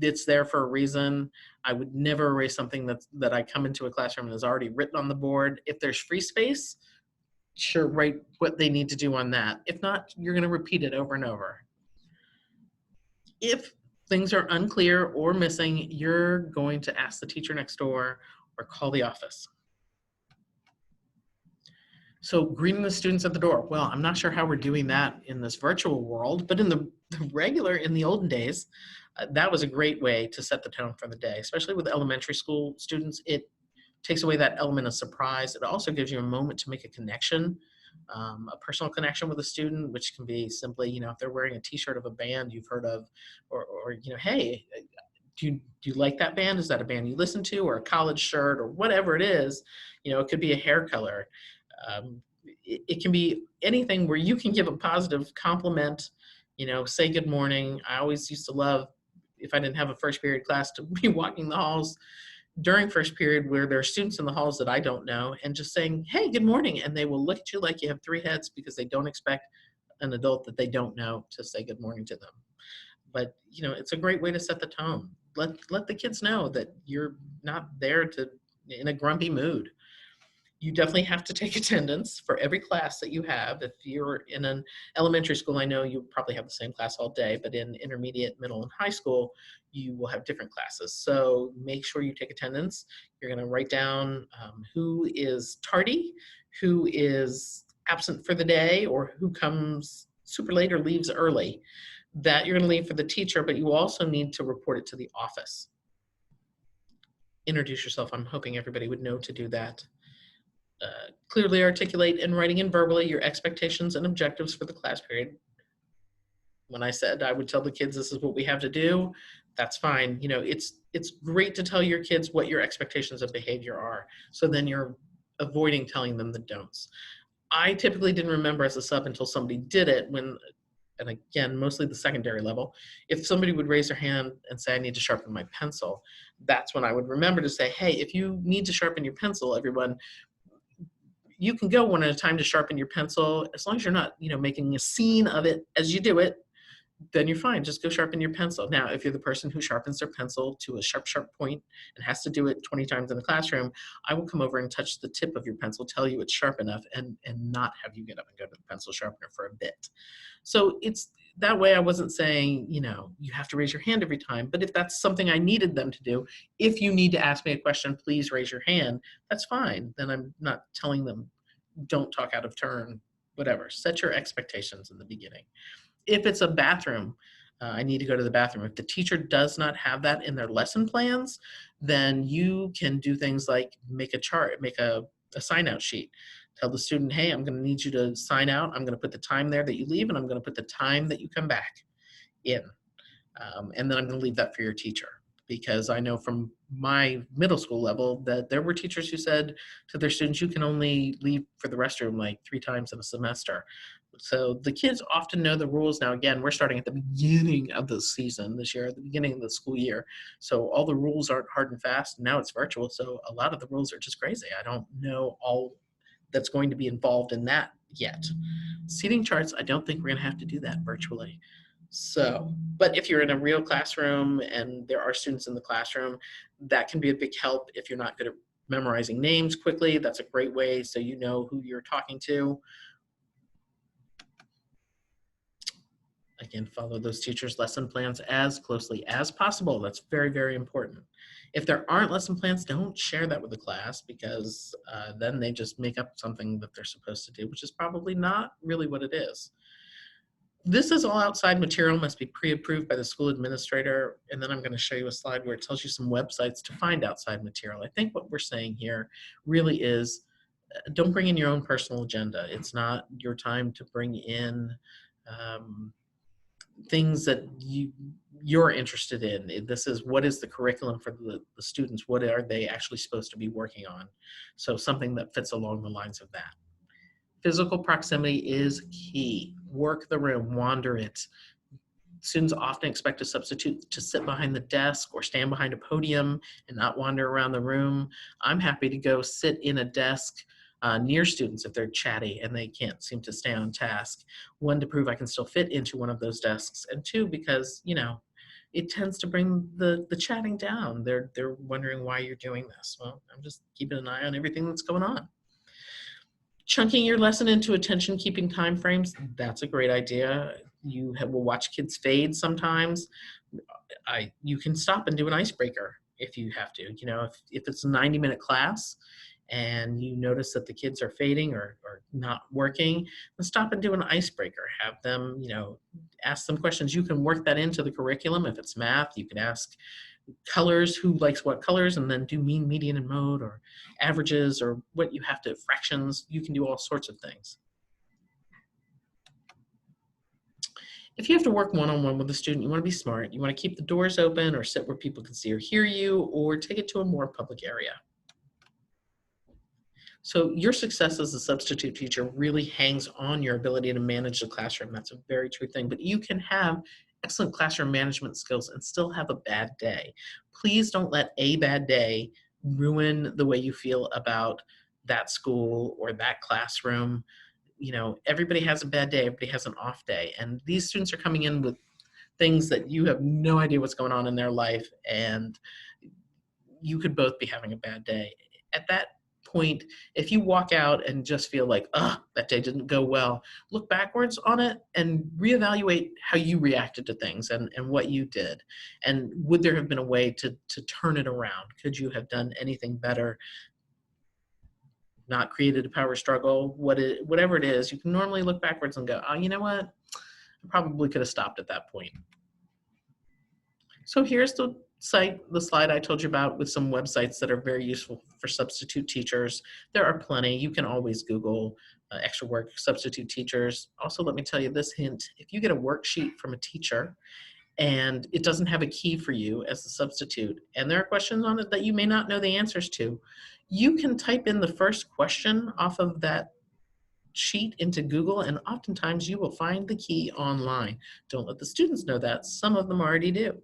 It's there for a reason. I would never erase something that I come into a classroom and is already written on the board. If there's free space, sure, write what they need to do on that. If not, you're going to repeat it over and over. If things are unclear or missing, you're going to ask the teacher next door or call the office. So greeting the students at the door. Well, I'm not sure how we're doing that in this virtual world, but in the olden days, that was a great way to set the tone for the day, especially with elementary school students. It takes away that element of surprise. It also gives you a moment to make a connection, a personal connection with a student, which can be simply, if they're wearing a t-shirt of a band you've heard of, or hey, do you like that band? Is that a band you listen to, or a college shirt, or whatever it is? It could be a hair color. It can be anything where you can give a positive compliment, say good morning. I always used to love, if I didn't have a first period class, to be walking the halls during first period where there are students in the halls that I don't know and just saying, hey, good morning. And they will look at you like you have three heads because they don't expect an adult that they don't know to say good morning to them. But, it's a great way to set the tone. Let the kids know that you're not there in a grumpy mood. You definitely have to take attendance for every class that you have. If you're in an elementary school, I know you probably have the same class all day, but in intermediate, middle, and high school, you will have different classes. So make sure you take attendance. You're going to write down who is tardy, who is absent for the day, or who comes super late or leaves early. That you're going to leave for the teacher, but you also need to report it to the office. Introduce yourself. I'm hoping everybody would know to do that. Clearly articulate in writing and verbally your expectations and objectives for the class period. When I said I would tell the kids this is what we have to do, that's fine. It's great to tell your kids what your expectations of behavior are. So then you're avoiding telling them the don'ts. I typically didn't remember as a sub until somebody did it and again, mostly the secondary level. If somebody would raise their hand and say, I need to sharpen my pencil, that's when I would remember to say, hey, if you need to sharpen your pencil, everyone, you can go one at a time to sharpen your pencil. As long as you're not, making a scene of it as you do it, then you're fine. Just go sharpen your pencil. Now, if you're the person who sharpens their pencil to a sharp, sharp point and has to do it 20 times in the classroom, I will come over and touch the tip of your pencil, tell you it's sharp enough, and not have you get up and go to the pencil sharpener for a bit. So it's that way. I wasn't saying, you have to raise your hand every time, but if that's something I needed them to do, if you need to ask me a question, please raise your hand. That's fine. Then I'm not telling them, don't talk out of turn, whatever. Set your expectations in the beginning. If it's a bathroom, I need to go to the bathroom. If the teacher does not have that in their lesson plans, then you can do things like make a chart, make a sign out sheet. Tell the student, hey, I'm going to need you to sign out. I'm going to put the time there that you leave, and I'm going to put the time that you come back in. And then I'm going to leave that for your teacher. Because I know from my middle school level that there were teachers who said to their students, you can only leave for the restroom like 3 times in a semester. So the kids often know the rules. Now, again, we're starting at the beginning of the season this year, at the beginning of the school year. So all the rules aren't hard and fast. Now it's virtual. So a lot of the rules are just crazy. I don't know all that's going to be involved in that yet. Seating charts, I don't think we're going to have to do that virtually. So, but if you're in a real classroom and there are students in the classroom, that can be a big help. If you're not good at memorizing names quickly, that's a great way so you know who you're talking to. Again, follow those teachers' lesson plans as closely as possible. That's very, very important. If there aren't lesson plans, don't share that with the class because then they just make up something that they're supposed to do, which is probably not really what it is. This is all outside material, must be pre-approved by the school administrator. And then I'm going to show you a slide where it tells you some websites to find outside material. I think what we're saying here really is don't bring in your own personal agenda. It's not your time to bring in um, things that you're interested in. This is what is the curriculum for the students? What are they actually supposed to be working on? So something that fits along the lines of that. Physical proximity is key. Work the room, wander it. Students often expect a substitute to sit behind the desk or stand behind a podium and not wander around the room. I'm happy to go sit in a desk near students if they're chatty and they can't seem to stay on task. One, to prove I can still fit into one of those desks, and two, because, you know, it tends to bring the chatting down. They're wondering why you're doing this. Well, I'm just keeping an eye on everything that's going on. Chunking your lesson into attention keeping time frames, that's a great idea. You will watch kids fade sometimes. You can stop and do an icebreaker if you have to. You know, if it's a 90-minute class and you notice that the kids are fading or not working, then stop and do an icebreaker. Have them, you know, ask them questions. You can work that into the curriculum. If it's math, you can ask colors, who likes what colors, and then do mean, median, and mode, or averages, or what you have to, fractions. You can do all sorts of things. If you have to work one-on-one with a student, you want to be smart. You want to keep the doors open or sit where people can see or hear you, or take it to a more public area. So your success as a substitute teacher really hangs on your ability to manage the classroom. That's a very true thing, but you can have excellent classroom management skills and still have a bad day. Please don't let a bad day ruin the way you feel about that school or that classroom. You know, everybody has a bad day, everybody has an off day, and these students are coming in with things that you have no idea what's going on in their life, and you could both be having a bad day. At that point, if you walk out and just feel like, that day didn't go well, look backwards on it and reevaluate how you reacted to things and what you did. And would there have been a way to turn it around? Could you have done anything better? Not created a power struggle, whatever it is, you can normally look backwards and go, oh, you know what? I probably could have stopped at that point. So here's the slide I told you about with some websites that are very useful for substitute teachers. There are plenty. You can always Google extra work substitute teachers. Also, let me tell you this hint. If you get a worksheet from a teacher and it doesn't have a key for you as a substitute, and there are questions on it that you may not know the answers to, you can type in the first question off of that sheet into Google, and oftentimes you will find the key online. Don't let the students know that. Some of them already do.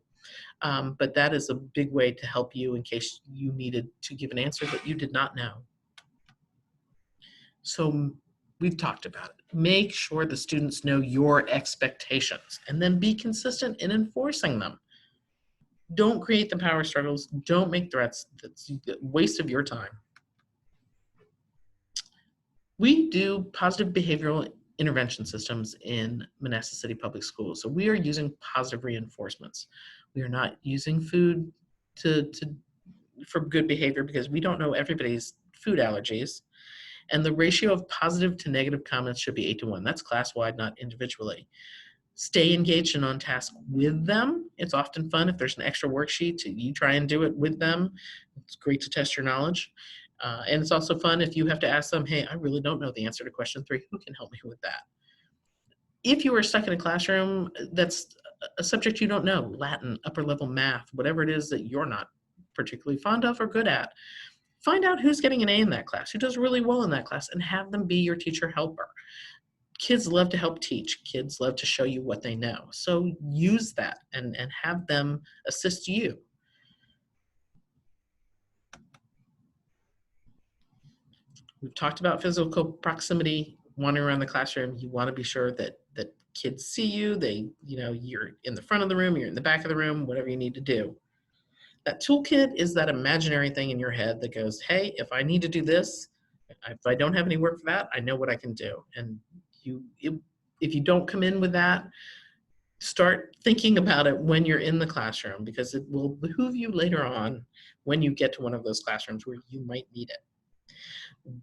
But that is a big way to help you in case you needed to give an answer that you did not know. So we've talked about it. Make sure the students know your expectations and then be consistent in enforcing them. Don't create the power struggles. Don't make threats. That's a waste of your time. We do positive behavioral intervention systems in Manassas City Public Schools. So we are using positive reinforcements. We are not using food for good behavior because we don't know everybody's food allergies. And the ratio of positive to negative comments should be 8-to-1. That's class-wide, not individually. Stay engaged and on task with them. It's often fun if there's an extra worksheet, you try and do it with them. It's great to test your knowledge. And it's also fun if you have to ask them, hey, I really don't know the answer to question 3. Who can help me with that? If you are stuck in a classroom that's a subject you don't know, Latin, upper level math, whatever it is that you're not particularly fond of or good at, find out who's getting an A in that class, who does really well in that class, and have them be your teacher helper. Kids love to help teach. Kids love to show you what they know. So use that and have them assist you. We've talked about physical proximity, wandering around the classroom. You want to be sure that kids see you. You're in the front of the room, you're in the back of the room, whatever you need to do. That toolkit is that imaginary thing in your head that goes, hey, if I need to do this, if I don't have any work for that, I know what I can do. And if you don't come in with that, start thinking about it when you're in the classroom, because it will behoove you later on when you get to one of those classrooms where you might need it.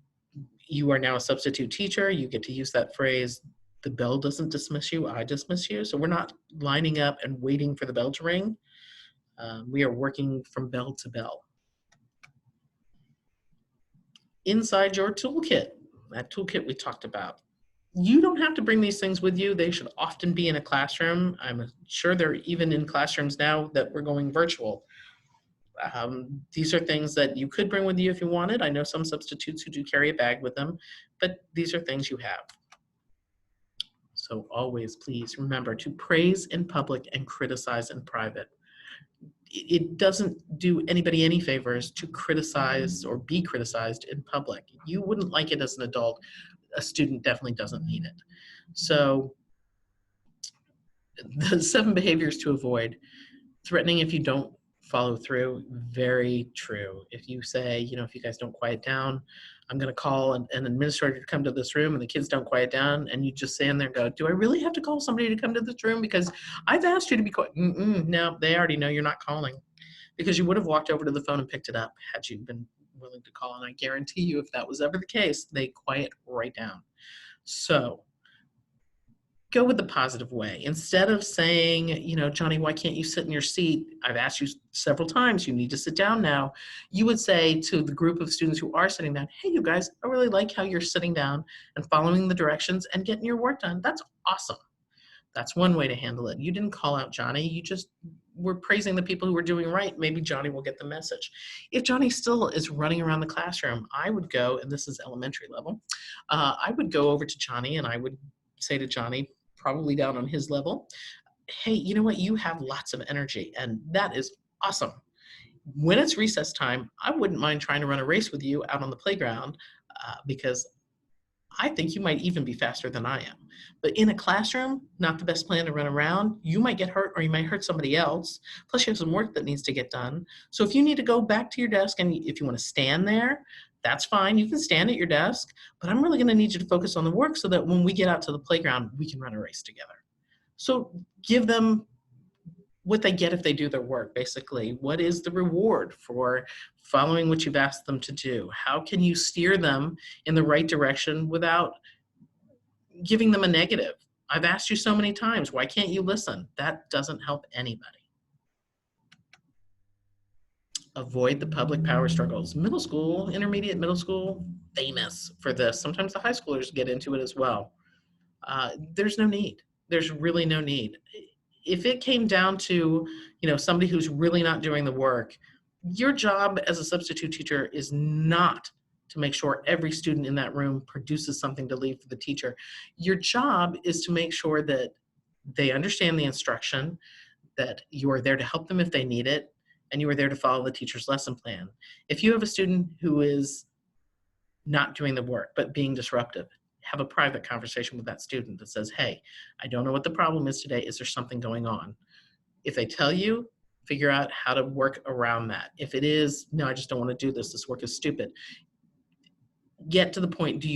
You are now a substitute teacher. You get to use that phrase, the bell doesn't dismiss you, I dismiss you. So we're not lining up and waiting for the bell to ring. We are working from bell to bell. Inside your toolkit, that toolkit we talked about. You don't have to bring these things with you. They should often be in a classroom. I'm sure they're even in classrooms now that we're going virtual. These are things that you could bring with you if you wanted. I know some substitutes who do carry a bag with them, but these are things you have. So always, please remember to praise in public and criticize in private. It doesn't do anybody any favors to criticize or be criticized in public. You wouldn't like it as an adult. A student definitely doesn't need it. So the 7 behaviors to avoid: threatening if you don't follow through, very true. If you say, if you guys don't quiet down, I'm going to call an administrator to come to this room, and the kids don't quiet down, and you just stand there and go, do I really have to call somebody to come to this room? Because I've asked you to be quiet. No, they already know you're not calling, because you would have walked over to the phone and picked it up had you been willing to call. And I guarantee you, if that was ever the case, they quiet right down. So go with the positive way. Instead of saying, Johnny, why can't you sit in your seat? I've asked you several times, you need to sit down now. You would say to the group of students who are sitting down, hey, you guys, I really like how you're sitting down and following the directions and getting your work done. That's awesome. That's one way to handle it. You didn't call out Johnny. You just were praising the people who were doing right. Maybe Johnny will get the message. If Johnny still is running around the classroom, I would go, and this is elementary level, I would go over to Johnny and I would say to Johnny, probably down on his level, hey, you know what? You have lots of energy, and that is awesome. When it's recess time, I wouldn't mind trying to run a race with you out on the playground because I think you might even be faster than I am. But in a classroom, not the best plan to run around. You might get hurt or you might hurt somebody else. Plus you have some work that needs to get done. So if you need to go back to your desk and if you want to stand there, that's fine. You can stand at your desk, but I'm really going to need you to focus on the work so that when we get out to the playground, we can run a race together. So give them what they get if they do their work, basically. What is the reward for following what you've asked them to do? How can you steer them in the right direction without giving them a negative? I've asked you so many times, why can't you listen? That doesn't help anybody. Avoid the public power struggles. Middle school, intermediate middle school, famous for this. Sometimes the high schoolers get into it as well. There's no need. There's really no need. If it came down to, somebody who's really not doing the work, your job as a substitute teacher is not to make sure every student in that room produces something to leave for the teacher. Your job is to make sure that they understand the instruction, that you are there to help them if they need it, and you are there to follow the teacher's lesson plan. If you have a student who is not doing the work but being disruptive, have a private conversation with that student that says, hey, I don't know what the problem is today. Is there something going on? If they tell you, figure out how to work around that. If it is, no, I just don't want to do this. This work is stupid. Get to the point. Do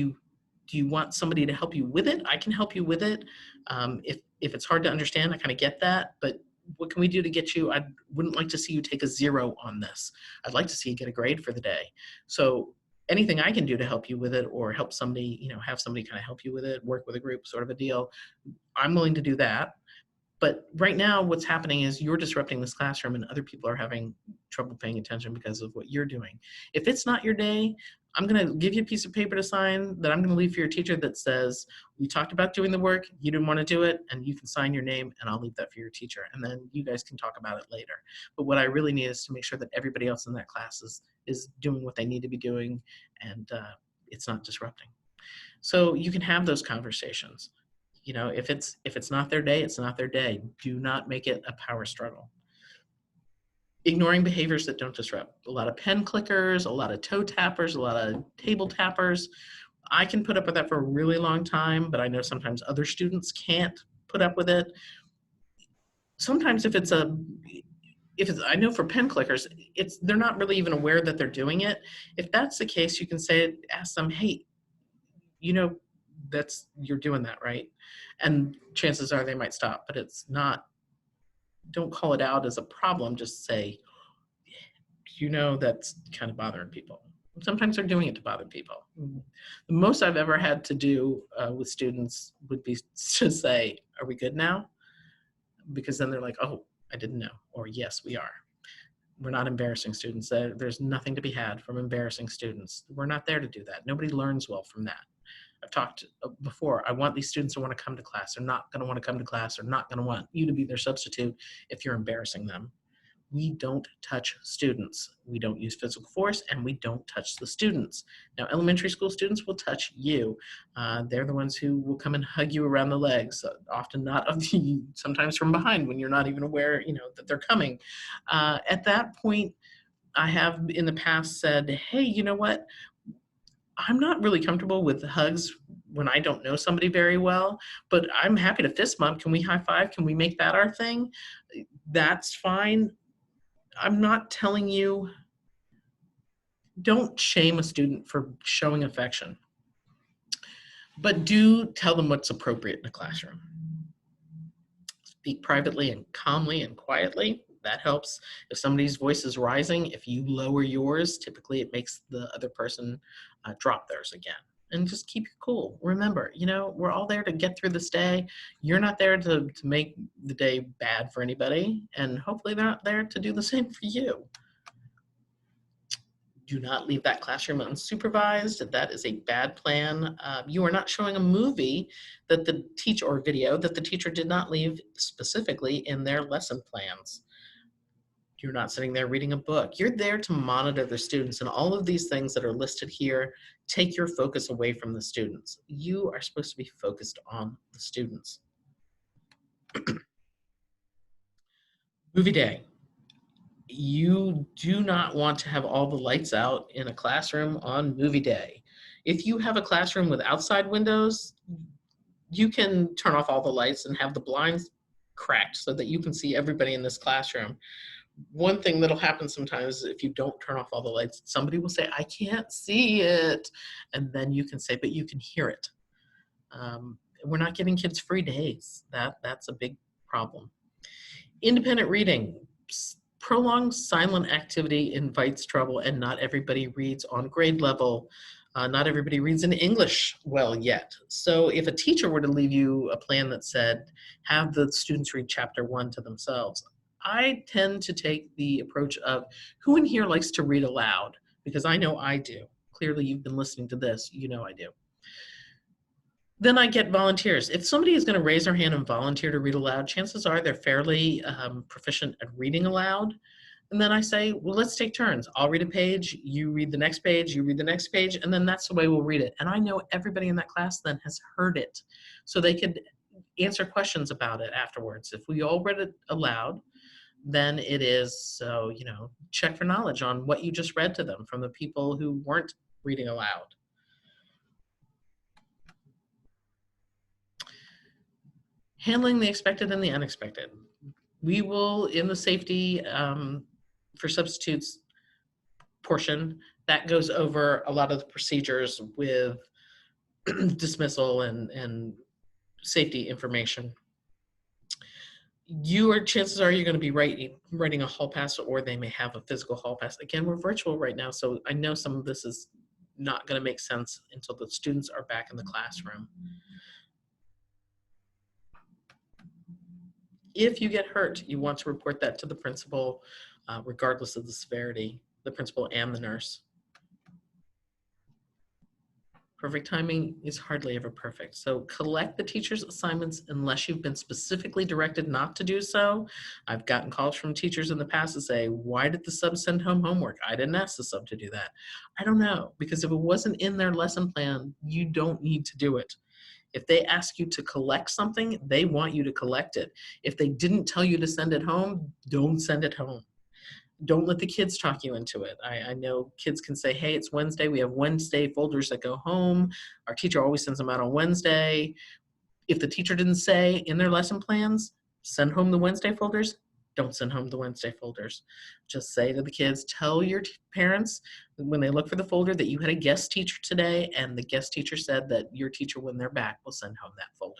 you want somebody to help you with it? I can help you with it. If it's hard to understand, I kind of get that, but what can we do to get you? I wouldn't like to see you take a 0 on this. I'd like to see you get a grade for the day. So anything I can do to help you with it or help somebody, have somebody kind of help you with it, work with a group sort of a deal, I'm willing to do that. But right now what's happening is you're disrupting this classroom and other people are having trouble paying attention because of what you're doing. If it's not your day, I'm going to give you a piece of paper to sign that I'm going to leave for your teacher that says, we talked about doing the work, you didn't want to do it, and you can sign your name, and I'll leave that for your teacher. And then you guys can talk about it later. But what I really need is to make sure that everybody else in that class is doing what they need to be doing, and it's not disrupting. So you can have those conversations. If it's not their day, it's not their day. Do not make it a power struggle. Ignoring behaviors that don't disrupt. A lot of pen clickers, a lot of toe tappers, a lot of table tappers. I can put up with that for a really long time, but I know sometimes other students can't put up with it. Sometimes if it's I know for pen clickers, they're not really even aware that they're doing it. If that's the case, you can ask them, hey, you're doing that, right? And chances are they might stop, but it's not, don't call it out as a problem. Just say, that's kind of bothering people. Sometimes they're doing it to bother people. The most I've ever had to do with students would be to say, "Are we good now?" Because then they're like, "Oh, I didn't know," or "Yes, we are." We're not embarrassing students. There's nothing to be had from embarrassing students. We're not there to do that. Nobody learns well from that. I've talked before. I want these students to want to come to class. They're not going to want to come to class. They're not going to want you to be their substitute if you're embarrassing them. We don't touch students. We don't use physical force, and we don't touch the students. Now, elementary school students will touch you. They're the ones who will come and hug you around the legs, often not of the, sometimes from behind when you're not even aware, that they're coming. At that point, I have in the past said, hey, you know what? I'm not really comfortable with hugs when I don't know somebody very well, but I'm happy to fist bump. Can we high five? Can we make that our thing? That's fine. I'm not telling you, don't shame a student for showing affection, but do tell them what's appropriate in a classroom. Speak privately and calmly and quietly. That helps. If somebody's voice is rising, if you lower yours, typically it makes the other person drop theirs again. And just keep it cool. Remember, we're all there to get through this day. You're not there to make the day bad for anybody, and hopefully they're not there to do the same for you. Do not leave that classroom unsupervised. That is a bad plan. You are not showing a movie that the teacher or video that the teacher did not leave specifically in their lesson plans. You're not sitting there reading a book. You're there to monitor the students, and all of these things that are listed here take your focus away from the students. You are supposed to be focused on the students. Movie day. You do not want to have all the lights out in a classroom on movie day. If you have a classroom with outside windows, you can turn off all the lights and have the blinds cracked so that you can see everybody in this classroom. One thing that'll happen sometimes if you don't turn off all the lights, somebody will say, I can't see it. And then you can say, but you can hear it. We're not giving kids free days. That's a big problem. Independent reading. Prolonged silent activity invites trouble, and not everybody reads on grade level. Not everybody reads in English well yet. So if a teacher were to leave you a plan that said, have the students read chapter 1 to themselves, I tend to take the approach of, who in here likes to read aloud? Because I know I do. Clearly you've been listening to this, you know I do. Then I get volunteers. If somebody is going to raise their hand and volunteer to read aloud, chances are they're fairly proficient at reading aloud. And then I say, well, let's take turns. I'll read a page, you read the next page, you read the next page, and then that's the way we'll read it. And I know everybody in that class then has heard it, so they could answer questions about it afterwards. If we all read it aloud, then it is, so, check for knowledge on what you just read to them from the people who weren't reading aloud. Handling the expected and the unexpected. We will, in the safety for substitutes portion, that goes over a lot of the procedures with dismissal and safety information. Chances are you're going to be writing a hall pass, or they may have a physical hall pass. Again, we're virtual right now, so I know some of this is not going to make sense until the students are back in the classroom. If you get hurt, you want to report that to the principal, regardless of the severity, the principal and the nurse. Perfect timing is hardly ever perfect. So collect the teacher's assignments unless you've been specifically directed not to do so. I've gotten calls from teachers in the past to say, why did the sub send home homework? I didn't ask the sub to do that. I don't know, because if it wasn't in their lesson plan, you don't need to do it. If they ask you to collect something, they want you to collect it. If they didn't tell you to send it home, don't send it home. Don't let the kids talk you into it. I know kids can say, hey, it's Wednesday. We have Wednesday folders that go home. Our teacher always sends them out on Wednesday. If the teacher didn't say in their lesson plans, send home the Wednesday folders, don't send home the Wednesday folders. Just say to the kids, tell your parents when they look for the folder that you had a guest teacher today, and the guest teacher said that your teacher, when they're back, will send home that folder.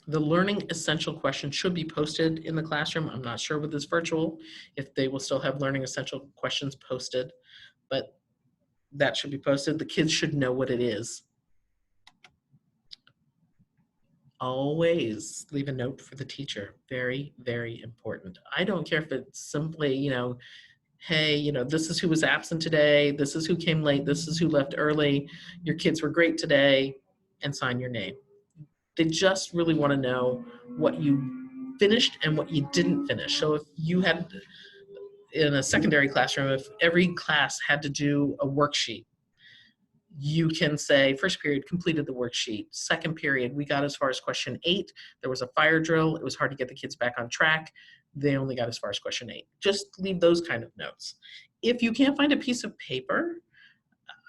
The learning essential question should be posted in the classroom. I'm not sure with this virtual if they will still have learning essential questions posted, but that should be posted. The kids should know what it is. Always leave a note for the teacher. Very, very important. I don't care if it's simply, hey, this is who was absent today. This is who came late. This is who left early. Your kids were great today, and sign your name. They just really want to know what you finished and what you didn't finish. So if you had in a secondary classroom, if every class had to do a worksheet, you can say first period completed the worksheet. Second period, we got as far as question 8. There was a fire drill. It was hard to get the kids back on track. They only got as far as question 8. Just leave those kind of notes. If you can't find a piece of paper,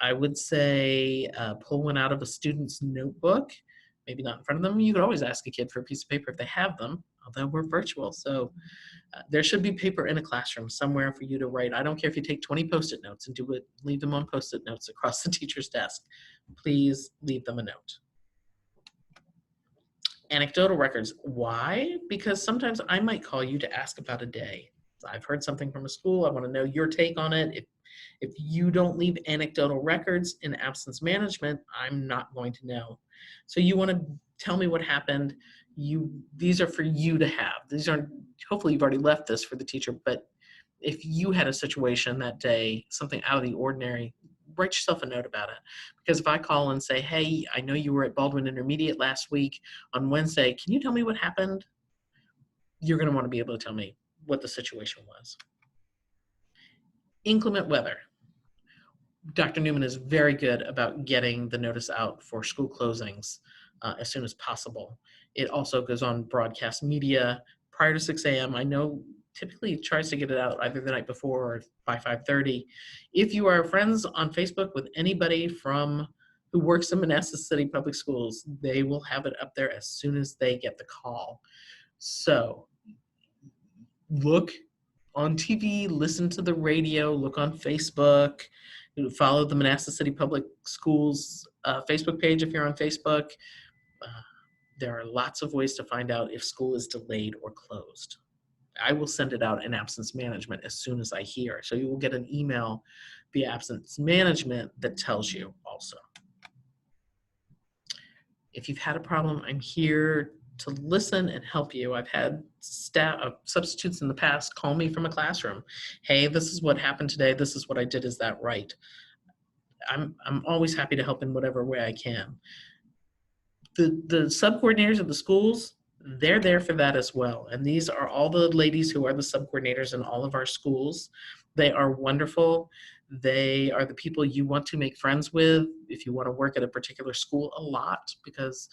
I would say pull one out of a student's notebook, maybe not in front of them. You could always ask a kid for a piece of paper if they have them, although we're virtual. So there should be paper in a classroom somewhere for you to write. I don't care if you take 20 Post-it notes and leave them on Post-it notes across the teacher's desk. Please leave them a note. Anecdotal records. Why? Because sometimes I might call you to ask about a day. I've heard something from a school. I want to know your take on it. If you don't leave anecdotal records in absence management, I'm not going to know. So you want to tell me what happened. These are for you to have. These aren't, hopefully you've already left this for the teacher, but if you had a situation that day, something out of the ordinary, write yourself a note about it. Because if I call and say, hey, I know you were at Baldwin Intermediate last week on Wednesday, can you tell me what happened? You're going to want to be able to tell me what the situation was. Inclement weather. Dr. Newman is very good about getting the notice out for school closings as soon as possible. It also goes on broadcast media prior to 6 a.m. I know typically he tries to get it out either the night before or by 5:30. If you are friends on Facebook with anybody who works in Manassas City Public Schools, they will have it up there as soon as they get the call. So look on TV, listen to the radio, look on Facebook, follow the Manassas City Public Schools Facebook page if you're on Facebook. There are lots of ways to find out if school is delayed or closed. I will send it out in absence management as soon as I hear. So you will get an email via absence management that tells you also. If you've had a problem, I'm here to listen and help you. I've had substitutes in the past call me from a classroom. Hey, this is what happened today. This is what I did. Is that right? I'm always happy to help in whatever way I can. The sub-coordinators of the schools, they're there for that as well. And these are all the ladies who are the sub-coordinators in all of our schools. They are wonderful. They are the people you want to make friends with if you want to work at a particular school a lot, because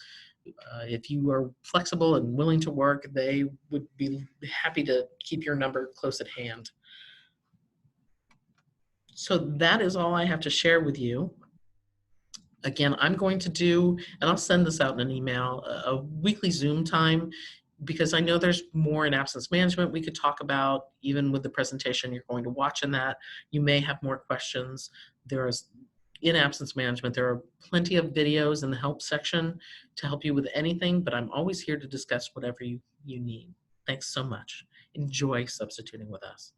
if you are flexible and willing to work, they would be happy to keep your number close at hand. So that is all I have to share with you. Again, I'm going to do, and I'll send this out in an email, a weekly Zoom time, because I know there's more in absence management we could talk about, even with the presentation you're going to watch in that. You may have more questions. In absence management, there are plenty of videos in the help section to help you with anything, but I'm always here to discuss whatever you need. Thanks so much. Enjoy substituting with us.